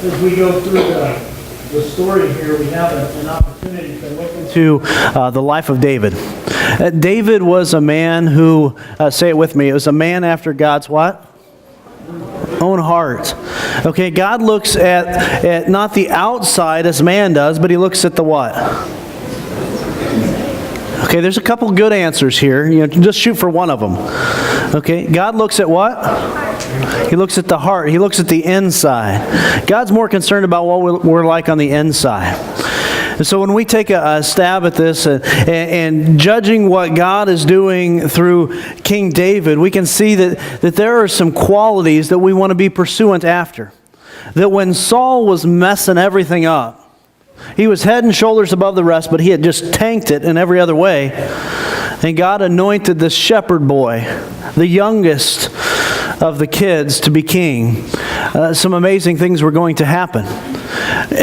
as we go through the story here, we have an opportunity to look into the life of David. David was a man who, say it with me, it was a man after God's what? Own heart. Okay, God looks at not the outside as man does, but he looks at the what? Okay, there's a couple good answers here. Just shoot for one of them. Okay, God looks at what? He looks at the heart. He looks at the inside. God's more concerned about what we're like on the inside. And so when we take a stab at this and judging what God is doing through King David, we can see that there are some qualities that we want to be pursuant after. That when Saul was messing everything up, he was head and shoulders above the rest, but he had just tanked it in every other way. And God anointed this shepherd boy, the youngest of the kids, to be king. Some amazing things were going to happen.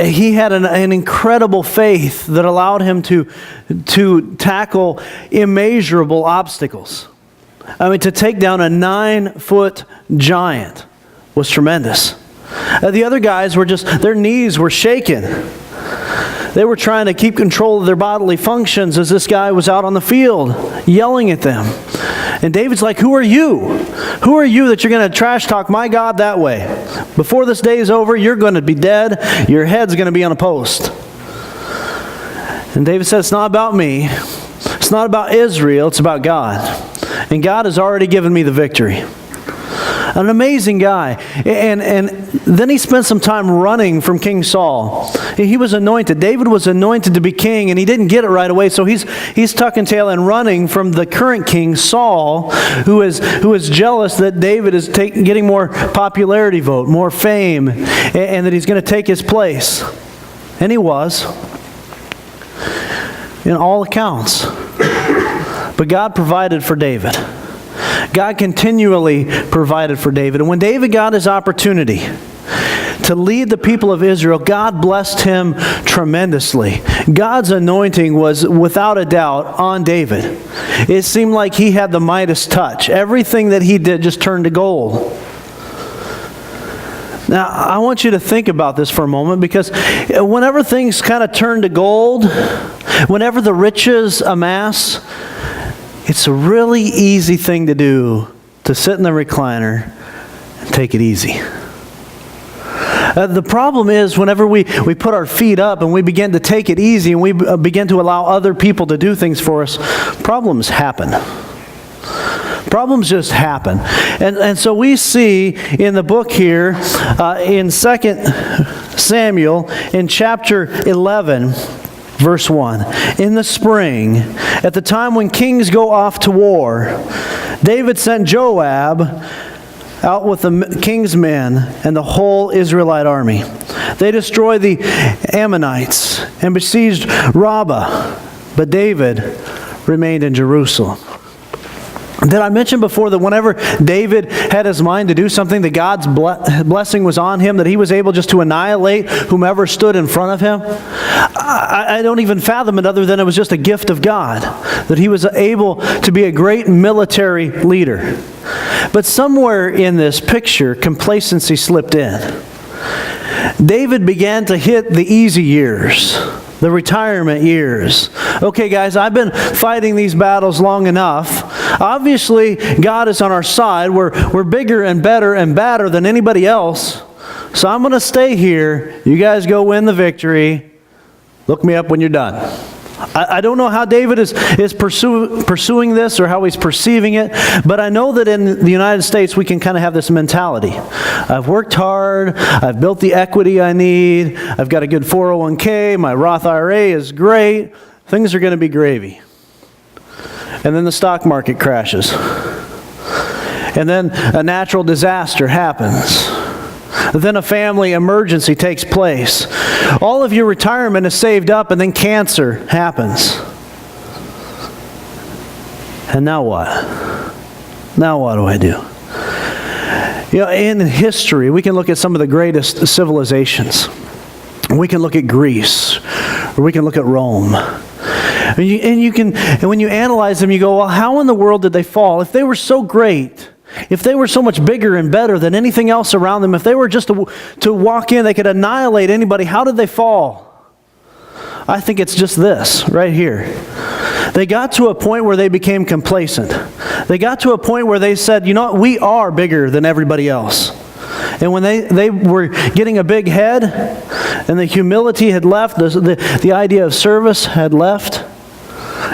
He had an incredible faith that allowed him to tackle immeasurable obstacles. I mean, to take down a 9-foot giant was tremendous. The other guys were their knees were shaking. They were trying to keep control of their bodily functions as this guy was out on the field yelling at them. And David's like, who are you? Who are you that you're going to trash talk my God that way? Before this day is over, you're going to be dead. Your head's going to be on a post. And David said, it's not about me. It's not about Israel. It's about God. And God has already given me the victory. An amazing guy. And then he spent some time running from King Saul. He was anointed. David was anointed to be king, and he didn't get it right away. So he's tucking tail and running from the current king, Saul, who is jealous that David is getting more popularity vote, more fame, and that he's going to take his place. And he was, in all accounts. But God provided for David. God continually provided for David. And when David got his opportunity to lead the people of Israel, God blessed him tremendously. God's anointing was without a doubt on David. It seemed like he had the Midas touch. Everything that he did just turned to gold. Now, I want you to think about this for a moment, because whenever things kind of turn to gold, whenever the riches amass, it's a really easy thing to do, to sit in the recliner and take it easy. The problem is whenever we put our feet up and we begin to take it easy and we begin to allow other people to do things for us, problems happen. Problems just happen. And so we see in the book here, in 2 Samuel, in chapter 11, Verse 1, in the spring, at the time when kings go off to war, David sent Joab out with the king's men and the whole Israelite army. They destroyed the Ammonites and besieged Rabbah, but David remained in Jerusalem. Did I mention before that whenever David had his mind to do something, that God's blessing was on him, that he was able just to annihilate whomever stood in front of him? I don't even fathom it other than it was just a gift of God, that he was able to be a great military leader. But somewhere in this picture, complacency slipped in. David began to hit the easy years, the retirement years. Okay, guys, I've been fighting these battles long enough. Obviously, God is on our side. We're bigger and better and badder than anybody else. So I'm going to stay here. You guys go win the victory. Look me up when you're done. I don't know how David is pursuing this or how he's perceiving it, but I know that in the United States we can kind of have this mentality. I've worked hard, I've built the equity I need, I've got a good 401k, my Roth IRA is great, things are going to be gravy. And then the stock market crashes. And then a natural disaster happens. Then a family emergency takes place. All of your retirement is saved up, and then cancer happens. And now what? Now what do I do? You know, in history, we can look at some of the greatest civilizations. We can look at Greece, or we can look at Rome. And when you analyze them, you go, well, how in the world did they fall? If they were so great, if they were so much bigger and better than anything else around them, if they were just to walk in, they could annihilate anybody, how did they fall? I think it's just this right here. They got to a point where they became complacent. They got to a point where they said, you know what, we are bigger than everybody else. And when they were getting a big head, and the humility had left, the idea of service had left,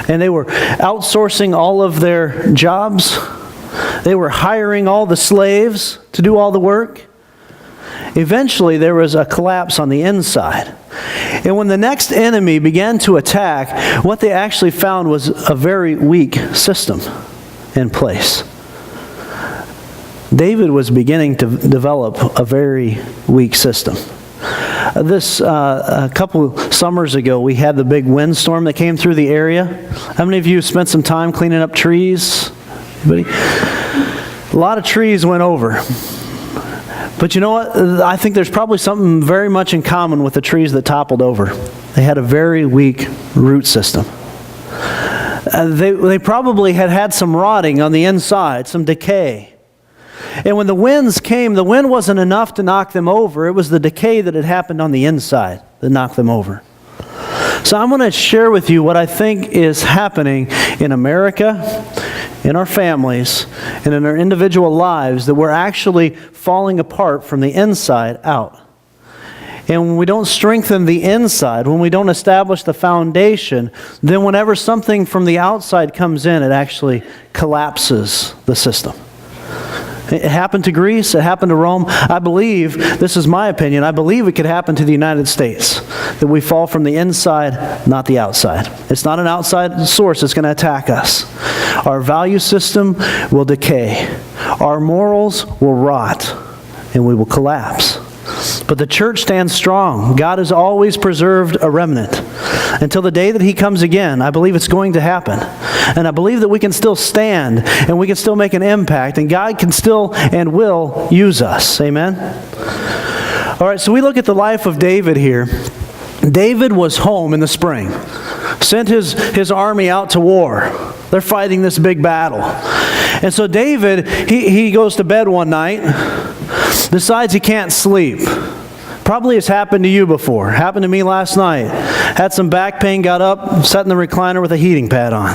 and they were outsourcing all of their jobs, they were hiring all the slaves to do all the work, eventually there was a collapse on the inside. And when the next enemy began to attack, what they actually found was a very weak system in place. David was beginning to develop a very weak system. A couple summers ago, we had the big windstorm that came through the area. How many of you spent some time cleaning up trees? Anybody? A lot of trees went over. But you know what? I think there's probably something very much in common with the trees that toppled over. They had a very weak root system. They probably had some rotting on the inside, some decay. And when the winds came, the wind wasn't enough to knock them over. It was the decay that had happened on the inside that knocked them over. So I'm going to share with you what I think is happening in America, in our families, and in our individual lives, that we're actually falling apart from the inside out. And when we don't strengthen the inside, when we don't establish the foundation, then whenever something from the outside comes in, it actually collapses the system. It happened to Greece, it happened to Rome. I believe, this is my opinion, I believe it could happen to the United States. That we fall from the inside, not the outside. It's not an outside source that's going to attack us. Our value system will decay. Our morals will rot, and we will collapse. But the church stands strong. God has always preserved a remnant. Until the day that He comes again, I believe it's going to happen. And I believe that we can still stand, and we can still make an impact, and God can still and will use us. Amen? All right, so we look at the life of David here. David was home in the spring. Sent his army out to war. They're fighting this big battle. And so David, he goes to bed one night, decides he can't sleep. Probably has happened to you before. Happened to me last night. Had some back pain, got up, sat in the recliner with a heating pad on.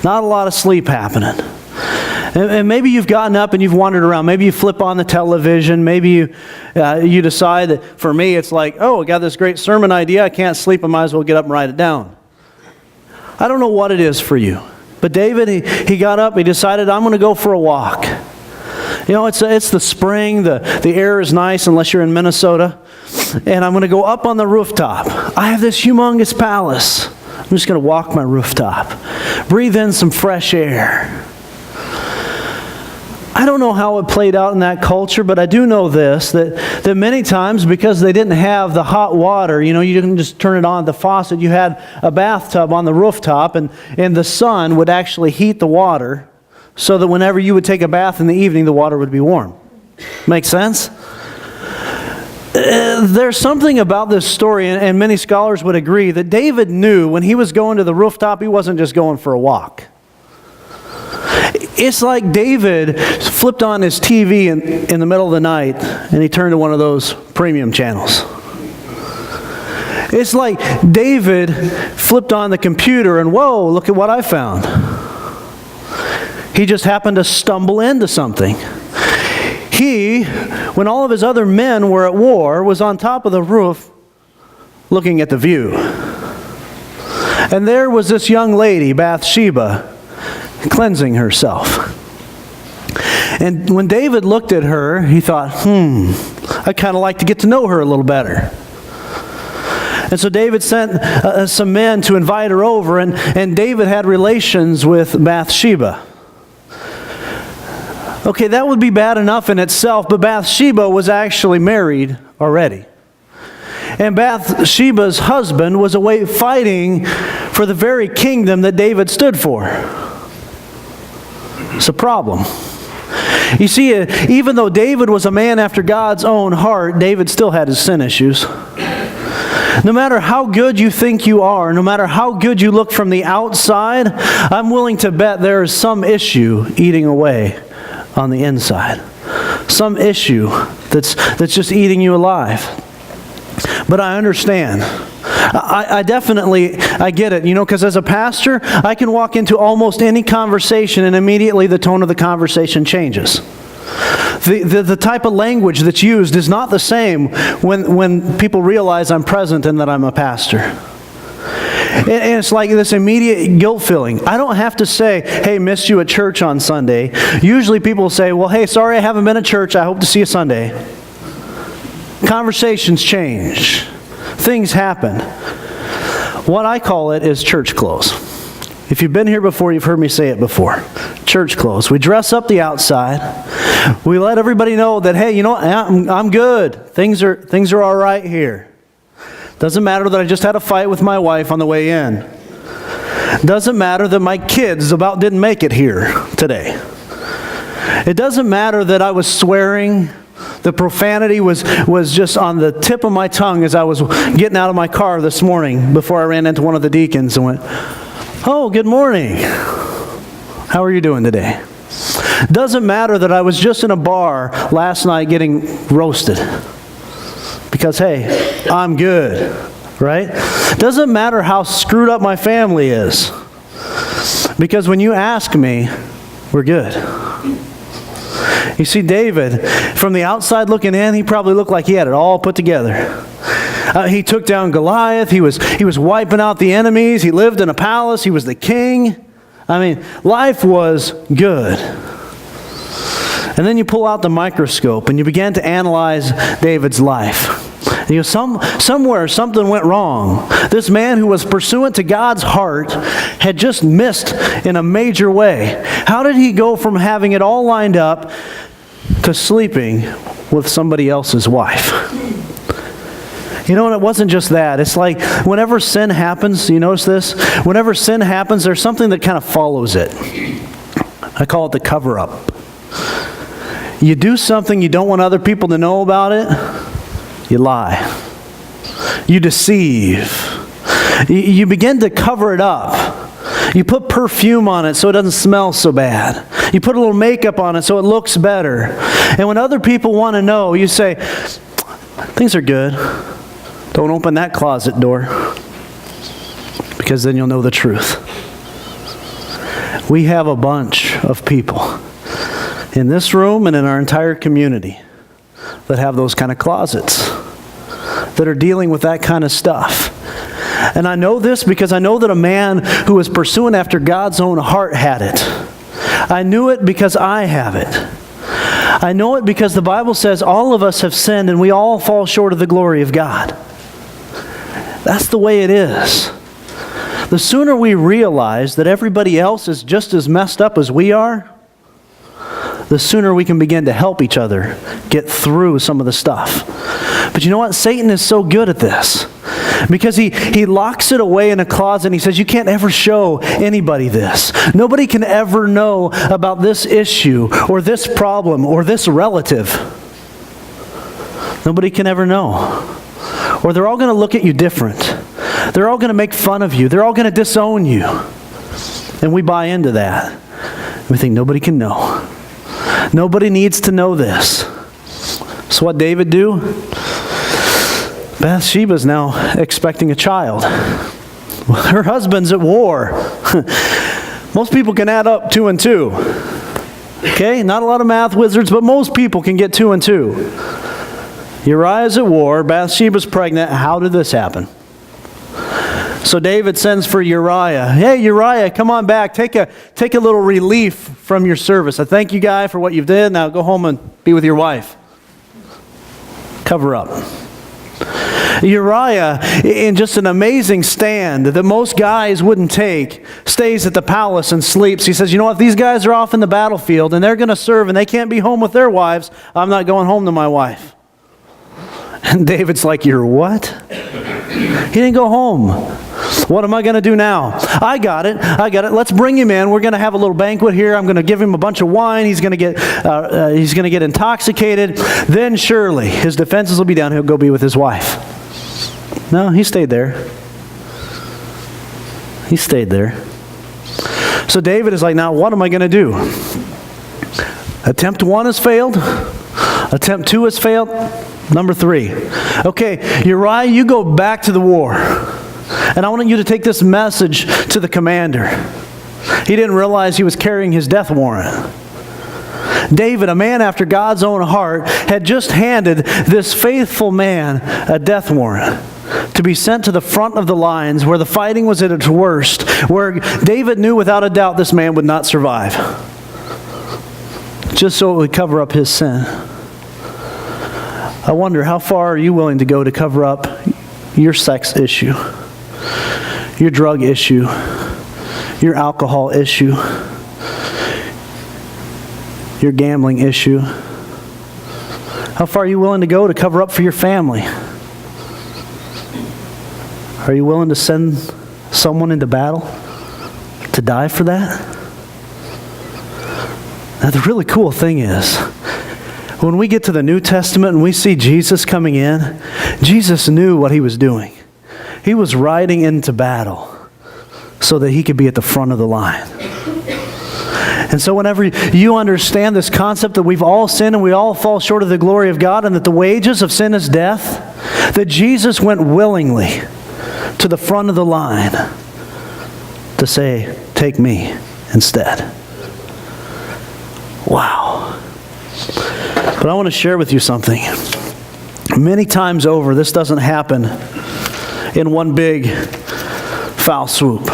Not a lot of sleep happening. And maybe you've gotten up and you've wandered around. Maybe you flip on the television. Maybe you decide that, for me, it's like, oh, I got this great sermon idea. I can't sleep. I might as well get up and write it down. I don't know what it is for you. But David, he got up. He decided, I'm going to go for a walk. You know, it's the spring. The air is nice unless you're in Minnesota. And I'm going to go up on the rooftop. I have this humongous palace. I'm just going to walk my rooftop. Breathe in some fresh air. I don't know how it played out in that culture, but I do know this, that many times, because they didn't have the hot water, you didn't just turn it on at the faucet, you had a bathtub on the rooftop, and the sun would actually heat the water so that whenever you would take a bath in the evening, the water would be warm. Make sense? There's something about this story, and many scholars would agree, that David knew when he was going to the rooftop, he wasn't just going for a walk. It's like David flipped on his TV in the middle of the night and he turned to one of those premium channels. It's like David flipped on the computer and, whoa, look at what I found. He just happened to stumble into something. He, when all of his other men were at war, was on top of the roof looking at the view. And there was this young lady, Bathsheba, cleansing herself. And when David looked at her, he thought, I'd kind of like to get to know her a little better. And so David sent some men to invite her over, and David had relations with Bathsheba. Okay, that would be bad enough in itself, but Bathsheba was actually married already. And Bathsheba's husband was away fighting for the very kingdom that David stood for. It's a problem. You see, even though David was a man after God's own heart, David still had his sin issues. No matter how good you think you are, no matter how good you look from the outside, I'm willing to bet there is some issue eating away on the inside. Some issue that's just eating you alive. But I understand. I definitely get it, because as a pastor, I can walk into almost any conversation and immediately the tone of the conversation changes. The type of language that's used is not the same when people realize I'm present and that I'm a pastor. And it's like this immediate guilt feeling. I don't have to say, hey, missed you at church on Sunday. Usually people say, well, hey, sorry I haven't been at church. I hope to see you Sunday. Conversations change. Things happen. What I call it is church clothes. If you've been here before, you've heard me say it before. Church clothes. We dress up the outside. We let everybody know that, hey, I'm good. Things are all right here. Doesn't matter that I just had a fight with my wife on the way in. Doesn't matter that my kids about didn't make it here today. It doesn't matter that I was swearing. The profanity was just on the tip of my tongue as I was getting out of my car this morning before I ran into one of the deacons and went, oh, good morning. How are you doing today? Doesn't matter that I was just in a bar last night getting roasted. Because, hey, I'm good, right? Doesn't matter how screwed up my family is. Because when you ask me, we're good. You see, David, from the outside looking in, he probably looked like he had it all put together. He took down Goliath. He was wiping out the enemies. He lived in a palace. He was the king. I mean, life was good. And then you pull out the microscope and you begin to analyze David's life. Somewhere something went wrong. This man who was pursuant to God's heart had just missed in a major way. How did he go from having it all lined up to sleeping with somebody else's wife? And it wasn't just that. It's like whenever sin happens, you notice this? Whenever sin happens, there's something that kind of follows it. I call it the cover-up. You do something you don't want other people to know about it, you lie. You deceive. You begin to cover it up. You put perfume on it so it doesn't smell so bad. You put a little makeup on it so it looks better. And when other people want to know, you say, things are good. Don't open that closet door, because then you'll know the truth. We have a bunch of people in this room and in our entire community that have those kind of closets, that are dealing with that kind of stuff. And I know this because I know that a man who was pursuing after God's own heart had it. I knew it because I have it. I know it because the Bible says all of us have sinned and we all fall short of the glory of God. That's the way it is. The sooner we realize that everybody else is just as messed up as we are, the sooner we can begin to help each other get through some of the stuff. But you know what? Satan is so good at this. Because he locks it away in a closet and he says, you can't ever show anybody this. Nobody can ever know about this issue or this problem or this relative. Nobody can ever know. Or they're all going to look at you different. They're all going to make fun of you. They're all going to disown you. And we buy into that. We think nobody can know. Nobody needs to know this. So what David do? Bathsheba's now expecting a child. Her husband's at war. Most people can add up 2 and 2. Okay? Not a lot of math wizards, but most people can get 2 and 2. Uriah's at war. Bathsheba's pregnant. How did this happen? So David sends for Uriah. Hey, Uriah, come on back. Take a little relief from your service. I thank you, guy, for what you've did. Now go home and be with your wife. Cover up. Uriah, in just an amazing stand that most guys wouldn't take, stays at the palace and sleeps. He says, you know what, these guys are off in the battlefield and they're going to serve and they can't be home with their wives. I'm not going home to my wife. And David's like, you're what? He didn't go home. What am I going to do now? I got it. Let's bring him in. We're going to have a little banquet here. I'm going to give him a bunch of wine. He's going to get intoxicated. Then surely his defenses will be down. He'll go be with his wife. No, he stayed there. He stayed there. So David is like, now what am I going to do? Attempt 1 has failed. Attempt 2 has failed. Number 3. Okay, Uriah, you go back to the war. And I want you to take this message to the commander. He didn't realize he was carrying his death warrant. David, a man after God's own heart, had just handed this faithful man a death warrant to be sent to the front of the lines where the fighting was at its worst, where David knew without a doubt this man would not survive, just so it would cover up his sin. I wonder, how far are you willing to go to cover up your sex issue, your drug issue, your alcohol issue, your gambling issue? How far are you willing to go to cover up for your family? Are you willing to send someone into battle to die for that? Now, the really cool thing is, when we get to the New Testament and we see Jesus coming in, Jesus knew what he was doing. He was riding into battle so that he could be at the front of the line. And so whenever you understand this concept that we've all sinned and we all fall short of the glory of God and that the wages of sin is death, that Jesus went willingly to the front of the line to say, take me instead. Wow. But I want to share with you something. Many times over, this doesn't happen in one big foul swoop.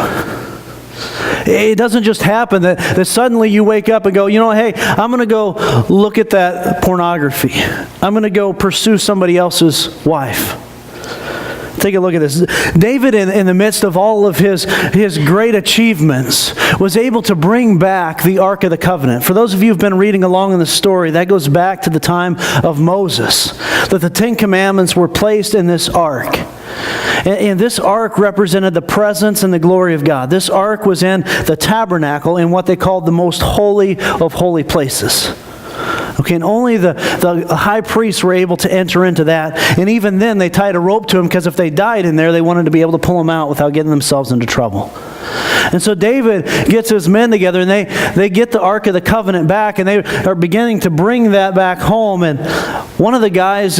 It doesn't just happen that suddenly you wake up and go, hey, I'm going to go look at that pornography. I'm going to go pursue somebody else's wife. Take a look at this. David, in the midst of all of his great achievements, was able to bring back the Ark of the Covenant. For those of you who've been reading along in the story, that goes back to the time of Moses, that the 10 Commandments were placed in this Ark. And this ark represented the presence and the glory of God. This ark was in the tabernacle in what they called the most holy of holy places. Okay, and only the high priests were able to enter into that. And even then, they tied a rope to him because if they died in there, they wanted to be able to pull him out without getting themselves into trouble. And so David gets his men together, and they get the Ark of the Covenant back, and they are beginning to bring that back home. And one of the guys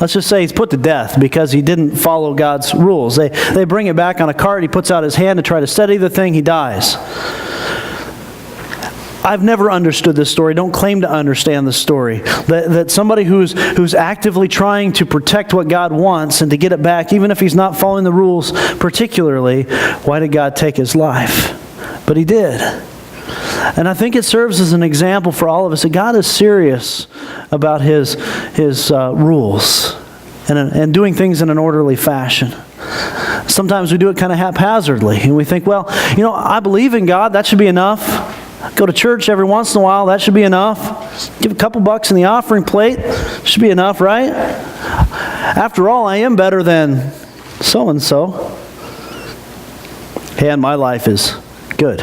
let's just say he's put to death because he didn't follow God's rules. They bring it back on a cart. He puts out his hand to try to steady the thing. He dies. I've never understood this story. Don't claim to understand the story. That somebody who's actively trying to protect what God wants and to get it back, even if he's not following the rules particularly, why did God take his life? But he did. And I think it serves as an example for all of us that God is serious about his rules and doing things in an orderly fashion. Sometimes we do it kind of haphazardly, and we think, I believe in God, that should be enough. Go to church every once in a while, that should be enough. Give a couple bucks in the offering plate, should be enough, right? After all, I am better than so-and-so. And my life is good.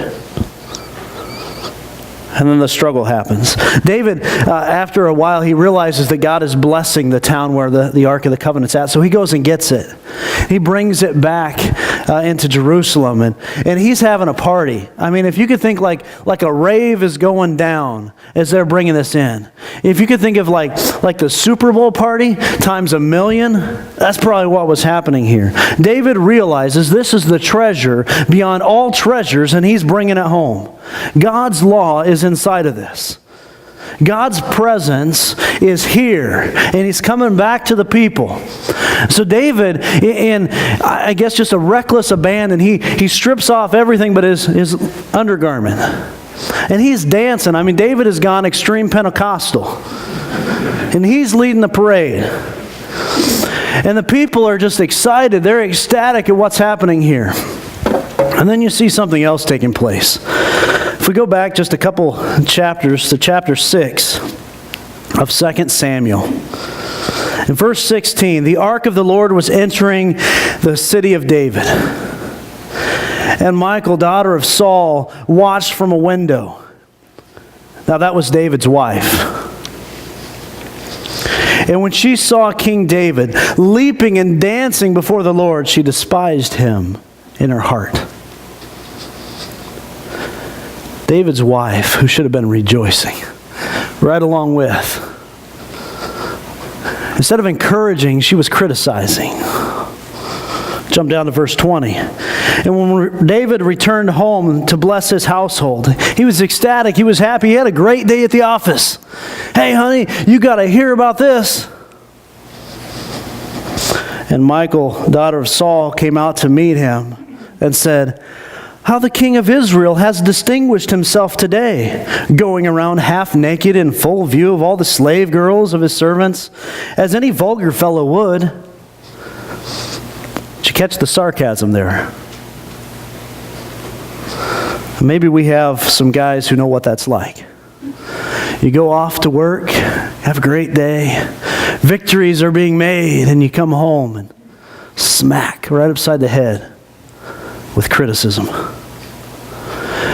And then the struggle happens. David, after a while, he realizes that God is blessing the town where the Ark of the Covenant's at. So he goes and gets it. He brings it back into Jerusalem. And he's having a party. I mean, if you could think like a rave is going down as they're bringing this in. If you could think of like the Super Bowl party times 1,000,000, that's probably what was happening here. David realizes this is the treasure beyond all treasures, and he's bringing it home. God's law is inside of this. God's presence is here, and he's coming back to the people. So David, in I guess just a reckless abandon, he strips off everything but his undergarment. And he's dancing. I mean, David has gone extreme Pentecostal. And he's leading the parade. And the people are just excited. They're ecstatic at what's happening here. And then you see something else taking place. If we go back just a couple chapters to chapter 6 of 2 Samuel. In verse 16, the ark of the Lord was entering the city of David. And Michal, daughter of Saul, watched from a window. Now that was David's wife. And when she saw King David leaping and dancing before the Lord, she despised him in her heart. David's wife, who should have been rejoicing, right along with. Instead of encouraging, she was criticizing. Jump down to verse 20. And when David returned home to bless his household, he was ecstatic. He was happy. He had a great day at the office. Hey, honey, you got to hear about this. And Michal, daughter of Saul, came out to meet him and said, how the king of Israel has distinguished himself today, going around half naked in full view of all the slave girls of his servants, as any vulgar fellow would. Did you catch the sarcasm there? Maybe we have some guys who know what that's like. You go off to work, have a great day, victories are being made, and you come home and smack right upside the head with criticism.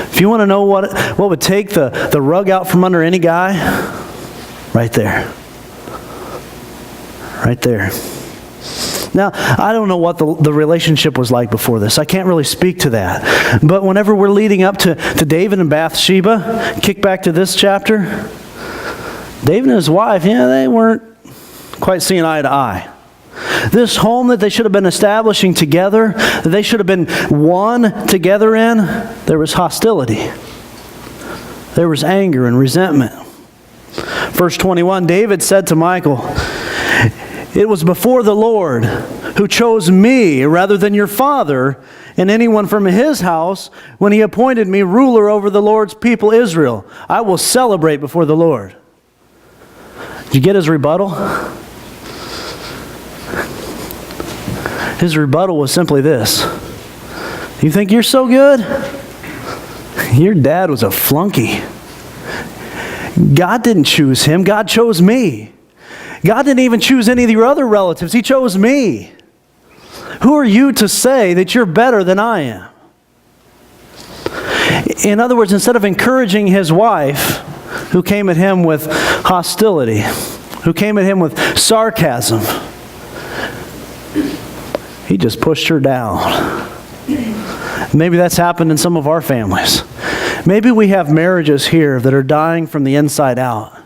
If you want to know what would take the rug out from under any guy, right there. Right there. Now, I don't know what the relationship was like before this. I can't really speak to that. But whenever we're leading up to David and Bathsheba, kick back to this chapter, David and his wife, they weren't quite seeing eye to eye. This home that they should have been establishing together, that they should have been one together in, there was hostility. There was anger and resentment. Verse 21, David said to Michal, it was before the Lord who chose me rather than your father and anyone from his house when he appointed me ruler over the Lord's people Israel. I will celebrate before the Lord. Did you get his rebuttal? His rebuttal was simply this. You think you're so good? Your dad was a flunky. God didn't choose him. God chose me. God didn't even choose any of your other relatives. He chose me. Who are you to say that you're better than I am? In other words, instead of encouraging his wife, who came at him with hostility, who came at him with sarcasm, he just pushed her down. Maybe that's happened in some of our families. Maybe we have marriages here that are dying from the inside out.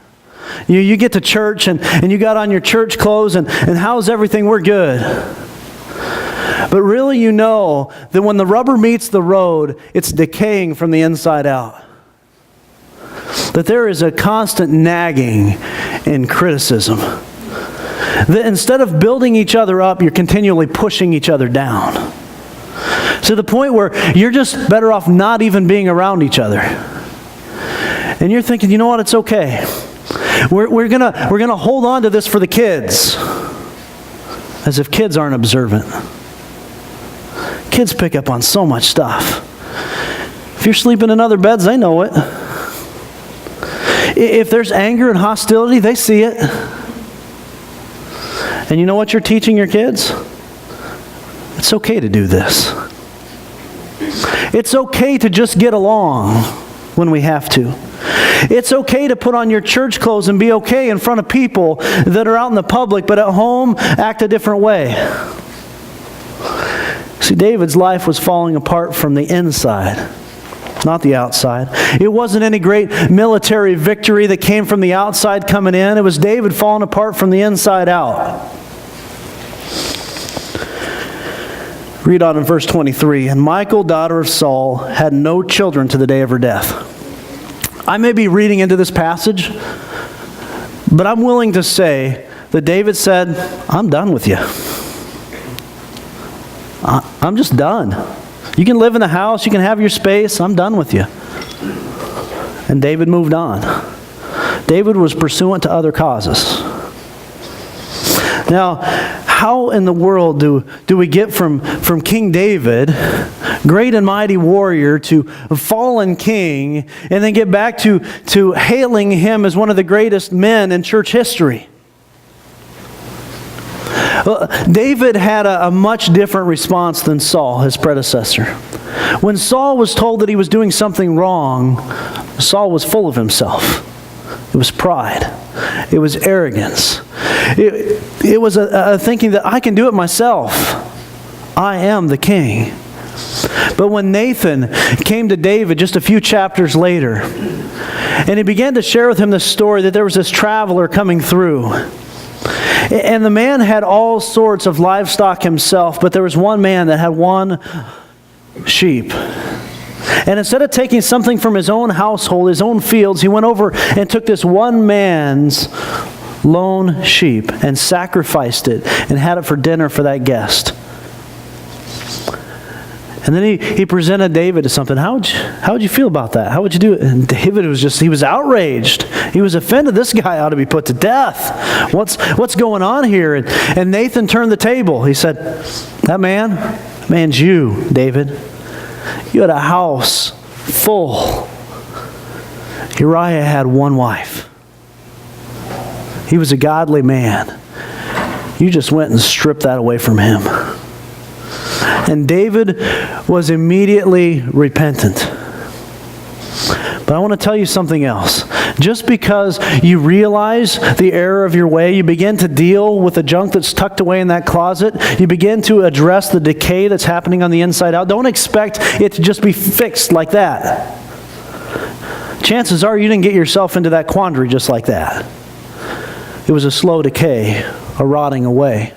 You get to church and you got on your church clothes and how's everything? We're good. But really you know that when the rubber meets the road, it's decaying from the inside out. That there is a constant nagging and criticism. That instead of building each other up, you're continually pushing each other down. To the point where you're just better off not even being around each other. And you're thinking, you know what, it's okay. We're gonna hold on to this for the kids. As if kids aren't observant. Kids pick up on so much stuff. If you're sleeping in other beds, they know it. If there's anger and hostility, they see it. And you know what you're teaching your kids? It's okay to do this. It's okay to just get along when we have to. It's okay to put on your church clothes and be okay in front of people that are out in the public, but at home, act a different way. See, David's life was falling apart from the inside, not the outside. It wasn't any great military victory that came from the outside coming in. It was David falling apart from the inside out. Read on in verse 23. And Michal, daughter of Saul, had no children to the day of her death. I may be reading into this passage, but I'm willing to say that David said, I'm done with you. I'm just done. You can live in the house, you can have your space, I'm done with you. And David moved on. David was pursuant to other causes. Now, how in the world do we get from King David, great and mighty warrior, to a fallen king, and then get back to hailing him as one of the greatest men in church history? Well, David had a much different response than Saul, his predecessor. When Saul was told that he was doing something wrong, Saul was full of himself. It was pride. It was arrogance. It was a thinking that I can do it myself. I am the king. But when Nathan came to David just a few chapters later, and he began to share with him the story that there was this traveler coming through. And the man had all sorts of livestock himself, but there was one man that had one sheep. And instead of taking something from his own household, his own fields, he went over and took this one man's lone sheep and sacrificed it and had it for dinner for that guest. And then he presented David to something. How would you feel about that? How would you do it? And David he was outraged. He was offended. This guy ought to be put to death. What's going on here? And Nathan turned the table. He said, that man's you, David. You had a house full. Uriah had one wife. He was a godly man. You just went and stripped that away from him. And David was immediately repentant. But I want to tell you something else. Just because you realize the error of your way, you begin to deal with the junk that's tucked away in that closet, you begin to address the decay that's happening on the inside out, don't expect it to just be fixed like that. Chances are you didn't get yourself into that quandary just like that. It was a slow decay, a rotting away.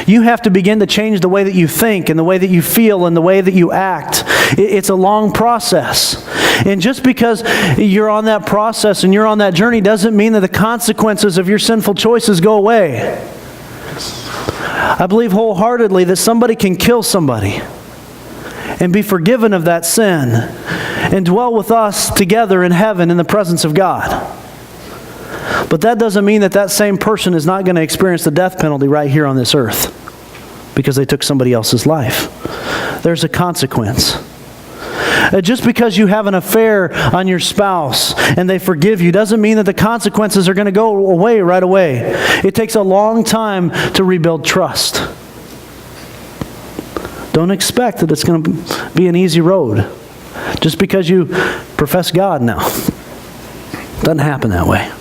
You have to begin to change the way that you think and the way that you feel and the way that you act. It's a long process. And just because you're on that process and you're on that journey doesn't mean that the consequences of your sinful choices go away. I believe wholeheartedly that somebody can kill somebody and be forgiven of that sin and dwell with us together in heaven in the presence of God. But that doesn't mean that that same person is not going to experience the death penalty right here on this earth because they took somebody else's life. There's a consequence. Just because you have an affair on your spouse and they forgive you doesn't mean that the consequences are going to go away right away. It takes a long time to rebuild trust. Don't expect that it's going to be an easy road just because you profess God now. Doesn't happen that way.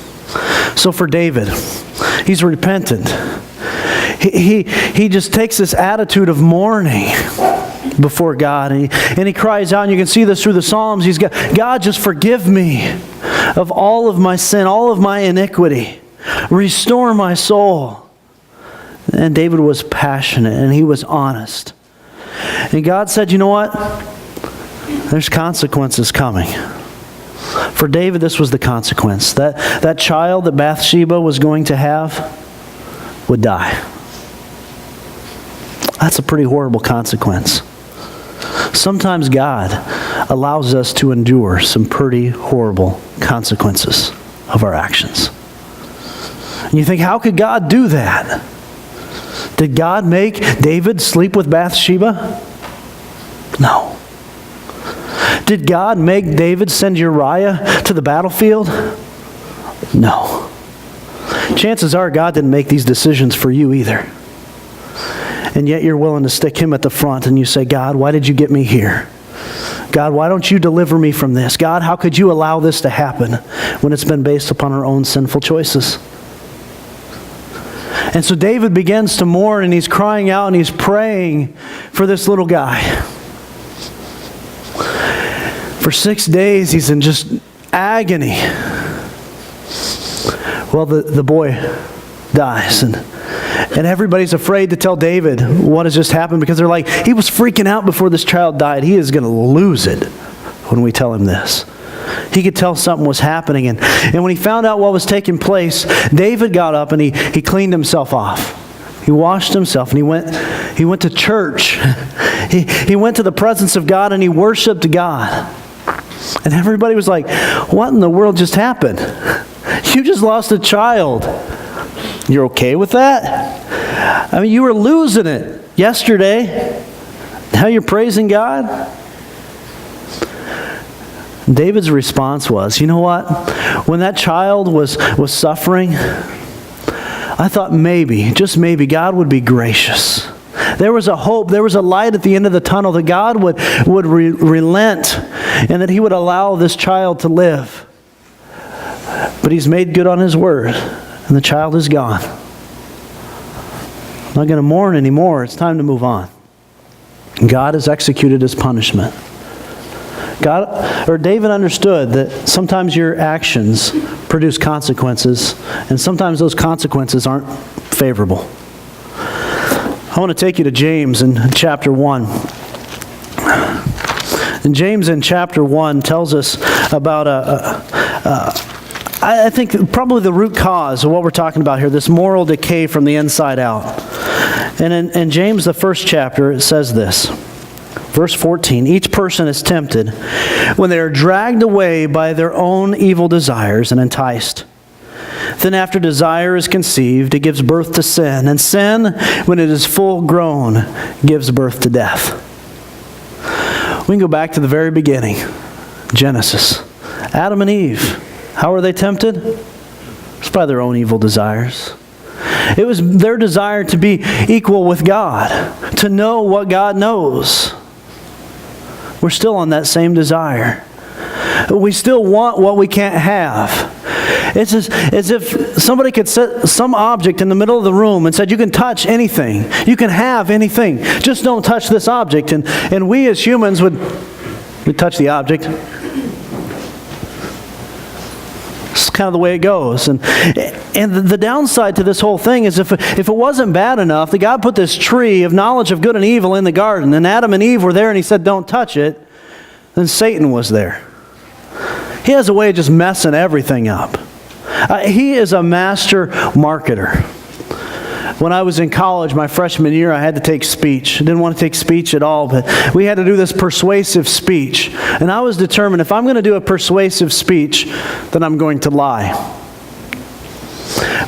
So for David, he's repentant. He just takes this attitude of mourning before God, and he cries out, and you can see this through the Psalms. He's got, God, just forgive me of all of my sin, all of my iniquity. Restore my soul. And David was passionate, and he was honest. And God said, you know what? There's consequences coming. For David, this was the consequence. That child that Bathsheba was going to have would die. That's a pretty horrible consequence. Sometimes God allows us to endure some pretty horrible consequences of our actions. And you think, how could God do that? Did God make David sleep with Bathsheba? No. Did God make David send Uriah to the battlefield? No. Chances are God didn't make these decisions for you either. And yet you're willing to stick him at the front and you say, God, why did you get me here? God, why don't you deliver me from this? God, how could you allow this to happen when it's been based upon our own sinful choices? And so David begins to mourn and he's crying out and he's praying for this little guy. For 6 days he's in just agony. Well, the boy dies and everybody's afraid to tell David what has just happened because they're like, he was freaking out before this child died. He is going to lose it when we tell him this. He could tell something was happening. And when he found out what was taking place, David got up and he cleaned himself off. He washed himself and he went to church. He went to the presence of God and he worshiped God. And everybody was like, what in the world just happened? You just lost a child. You're okay with that? I mean, you were losing it yesterday. Now you're praising God? David's response was, you know what? When that child was suffering, I thought maybe, just maybe, God would be gracious. There was a hope, there was a light at the end of the tunnel that God would relent and that he would allow this child to live. But he's made good on his word and the child is gone. I'm not going to mourn anymore. It's time to move on. God has executed his punishment. David understood that sometimes your actions produce consequences, and sometimes those consequences aren't favorable. I want to take you to James in chapter 1. And James in chapter 1 tells us about I think probably the root cause of what we're talking about here, this moral decay from the inside out. And in James, the first chapter, it says this. Verse 14, each person is tempted when they are dragged away by their own evil desires and enticed. Then after desire is conceived, it gives birth to sin. And sin, when it is full grown, gives birth to death. We can go back to the very beginning. Genesis. Adam and Eve. How were they tempted? It's by their own evil desires. It was their desire to be equal with God, to know what God knows. We're still on that same desire. We still want what we can't have. It's as if somebody could set some object in the middle of the room and said, you can touch anything. You can have anything. Just don't touch this object. And we as humans would touch the object. It's kind of the way it goes. And the downside to this whole thing is if it wasn't bad enough, that God put this tree of knowledge of good and evil in the garden, and Adam and Eve were there and he said, don't touch it, then Satan was there. He has a way of just messing everything up. He is a master marketer. When I was in college, my freshman year, I had to take speech. I didn't want to take speech at all, but we had to do this persuasive speech. And I was determined, if I'm going to do a persuasive speech, then I'm going to lie.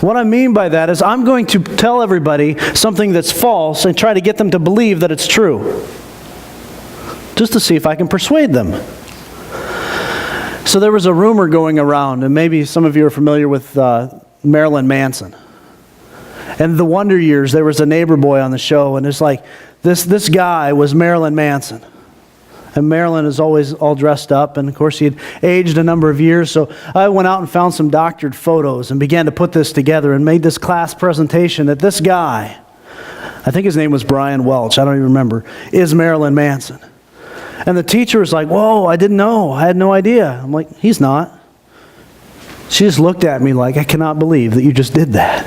What I mean by that is I'm going to tell everybody something that's false and try to get them to believe that it's true, just to see if I can persuade them. So there was a rumor going around, and maybe some of you are familiar with Marilyn Manson. And the Wonder Years, there was a neighbor boy on the show, and it's like, this guy was Marilyn Manson. And Marilyn is always all dressed up, and of course he had aged a number of years, so I went out and found some doctored photos and began to put this together and made this class presentation that this guy, I think his name was Brian Welch, I don't even remember, is Marilyn Manson. And the teacher was like, whoa, I didn't know. I had no idea. I'm like, he's not. She just looked at me like, I cannot believe that you just did that.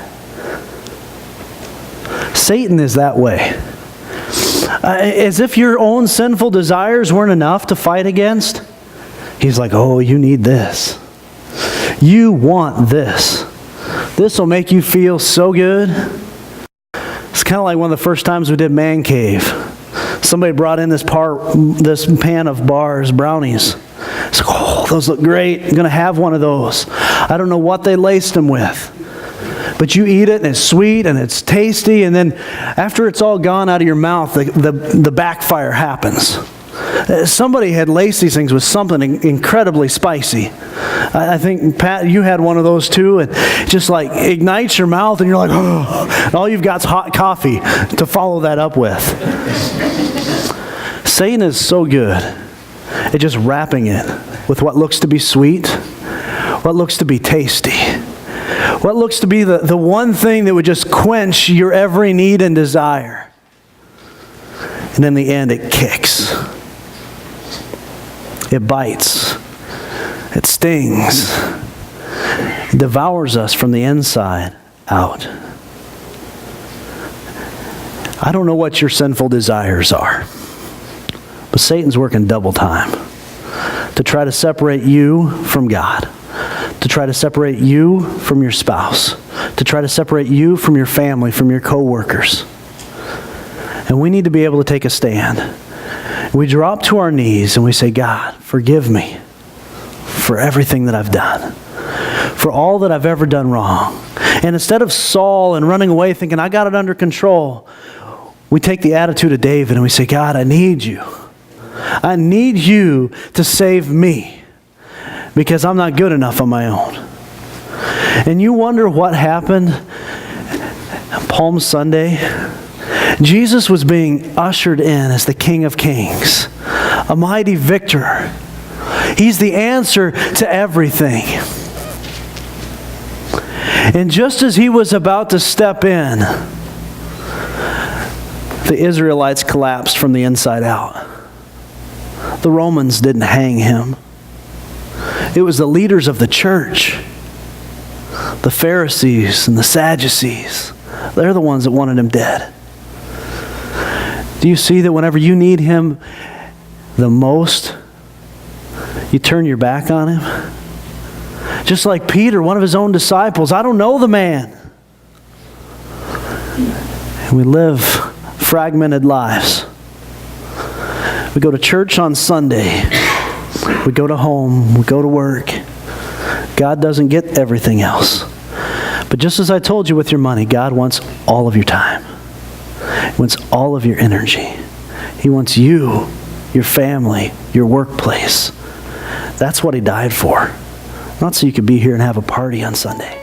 Satan is that way. As if your own sinful desires weren't enough to fight against. He's like, oh, you need this. You want this. This will make you feel so good. It's kind of like one of the first times we did Man Cave. Somebody brought in this pan of bars, brownies. It's like, oh, those look great. I'm going to have one of those. I don't know what they laced them with. But you eat it, and it's sweet, and it's tasty, and then after it's all gone out of your mouth, the backfire happens. Somebody had laced these things with something incredibly spicy. I think, Pat, you had one of those too, and just like ignites your mouth, and you're like, oh, and all you've got is hot coffee to follow that up with. Satan is so good at just wrapping it with what looks to be sweet, what looks to be tasty, what looks to be the one thing that would just quench your every need and desire. And in the end, it kicks. It bites. It stings. It devours us from the inside out. I don't know what your sinful desires are, but Satan's working double time to try to separate you from God, to try to separate you from your spouse, to try to separate you from your family, from your co-workers. And we need to be able to take a stand. We drop to our knees and we say, God, forgive me for everything that I've done, for all that I've ever done wrong. And instead of Saul and running away thinking, I got it under control, we take the attitude of David and we say, God, I need you. I need you to save me because I'm not good enough on my own. And you wonder what happened Palm Sunday? Jesus was being ushered in as the King of Kings, a mighty victor. He's the answer to everything. And just as he was about to step in, The Israelites collapsed from the inside out. The Romans didn't hang him. It was the leaders of the church, the Pharisees and the Sadducees. They're the ones that wanted him dead. Do you see that whenever you need him the most, you turn your back on him? Just like Peter, one of his own disciples. I don't know the man. And we live fragmented lives. We go to church on Sunday. We go to home. We go to work. God doesn't get everything else. But just as I told you with your money, God wants all of your time. He wants all of your energy. He wants you, your family, your workplace. That's what he died for. Not so you could be here and have a party on Sunday.